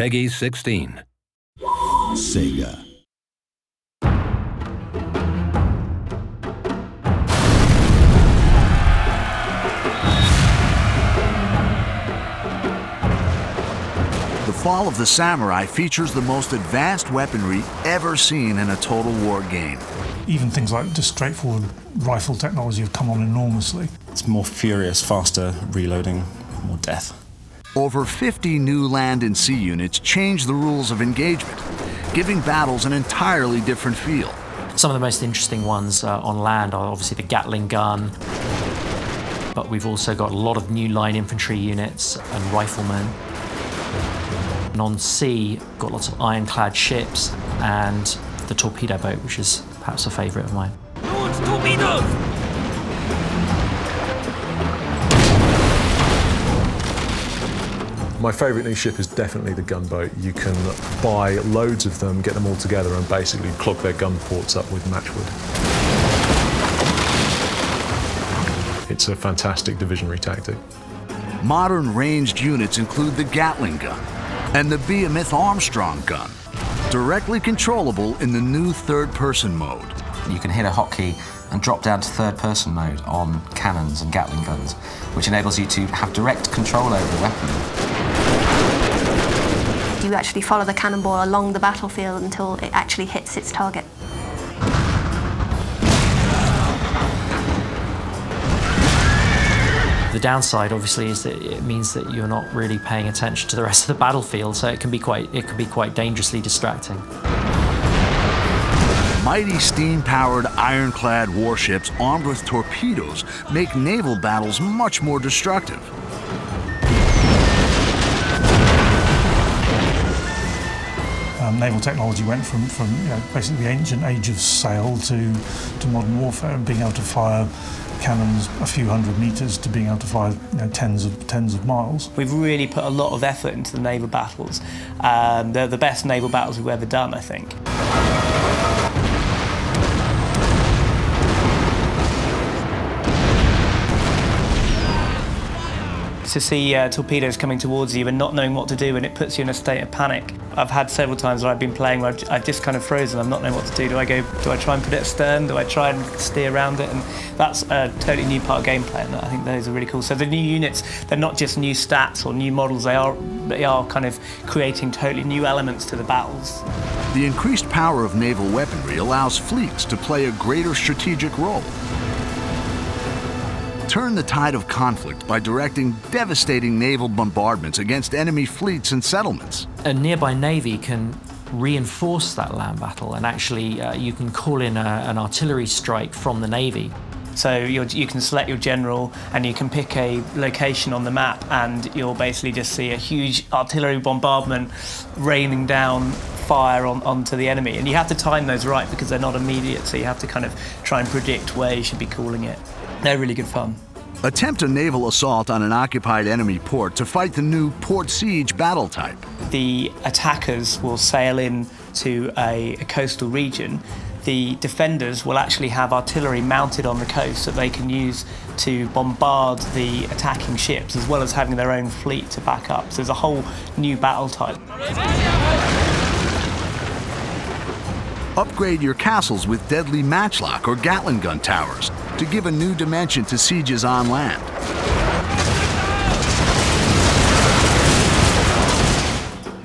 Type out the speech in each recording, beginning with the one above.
Peggy 16. Sega. The Fall of the Samurai features the most advanced weaponry ever seen in a Total War game. Even things like just straightforward rifle technology have come on enormously. It's more furious, faster reloading, more death. Over 50 new land and sea units change the rules of engagement, giving battles an entirely different feel. Some of the most interesting ones on land are obviously the Gatling gun, but we've also got a lot of new line infantry units and riflemen. And on sea, got lots of ironclad ships and the torpedo boat, which is perhaps a favourite of mine. Launch torpedoes! My favourite new ship is definitely the gunboat. You can buy loads of them, get them all together and basically clog their gun ports up with matchwood. It's a fantastic divisionary tactic. Modern ranged units include the Gatling gun and the Behemoth Armstrong gun, directly controllable in the new third-person mode. You can hit a hotkey and drop down to third-person mode on cannons and Gatling guns, which enables you to have direct control over the weapon. You actually follow the cannonball along the battlefield until it actually hits its target. The downside, obviously, is that it means that you're not really paying attention to the rest of the battlefield, so it can be quite dangerously distracting. Mighty steam-powered ironclad warships armed with torpedoes make naval battles much more destructive. Naval technology went from basically the ancient age of sail to modern warfare, and being able to fire cannons a few hundred meters to being able to fire tens of miles. We've really put a lot of effort into the naval battles. They're the best naval battles we've ever done, I think. To see torpedoes coming towards you and not knowing what to do, and it puts you in a state of panic. I've had several times where I've been playing where I've just kind of frozen. I'm not knowing what to do. Do I try and put it astern? Do I try and steer around it? And that's a totally new part of gameplay, and I think those are really cool. So the new units, they're not just new stats or new models, they are kind of creating totally new elements to the battles. The increased power of naval weaponry allows fleets to play a greater strategic role. Turn the tide of conflict by directing devastating naval bombardments against enemy fleets and settlements. A nearby navy can reinforce that land battle, and actually you can call in an artillery strike from the navy. So you can select your general and you can pick a location on the map, and you'll basically just see a huge artillery bombardment raining down fire onto the enemy. And you have to time those right because they're not immediate, so you have to kind of try and predict where you should be calling it. They're really good fun. Attempt a naval assault on an occupied enemy port to fight the new port siege battle type. The attackers will sail in to a coastal region. The defenders will actually have artillery mounted on the coast that they can use to bombard the attacking ships, as well as having their own fleet to back up. So there's a whole new battle type. Upgrade your castles with deadly matchlock or Gatling gun towers to give a new dimension to sieges on land.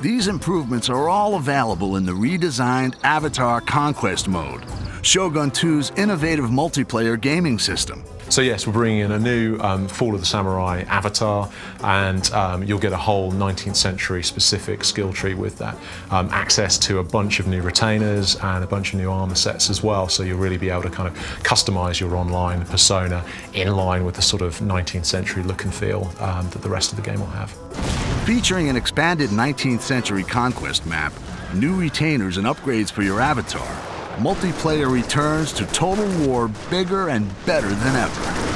These improvements are all available in the redesigned Avatar Conquest mode, Shogun 2's innovative multiplayer gaming system. So yes, we're bringing in a new Fall of the Samurai avatar, and you'll get a whole 19th century specific skill tree with that. Access to a bunch of new retainers and a bunch of new armor sets as well, so you'll really be able to kind of customize your online persona in line with the sort of 19th century look and feel that the rest of the game will have. Featuring an expanded 19th century conquest map, new retainers and upgrades for your avatar, multiplayer returns to Total War bigger and better than ever.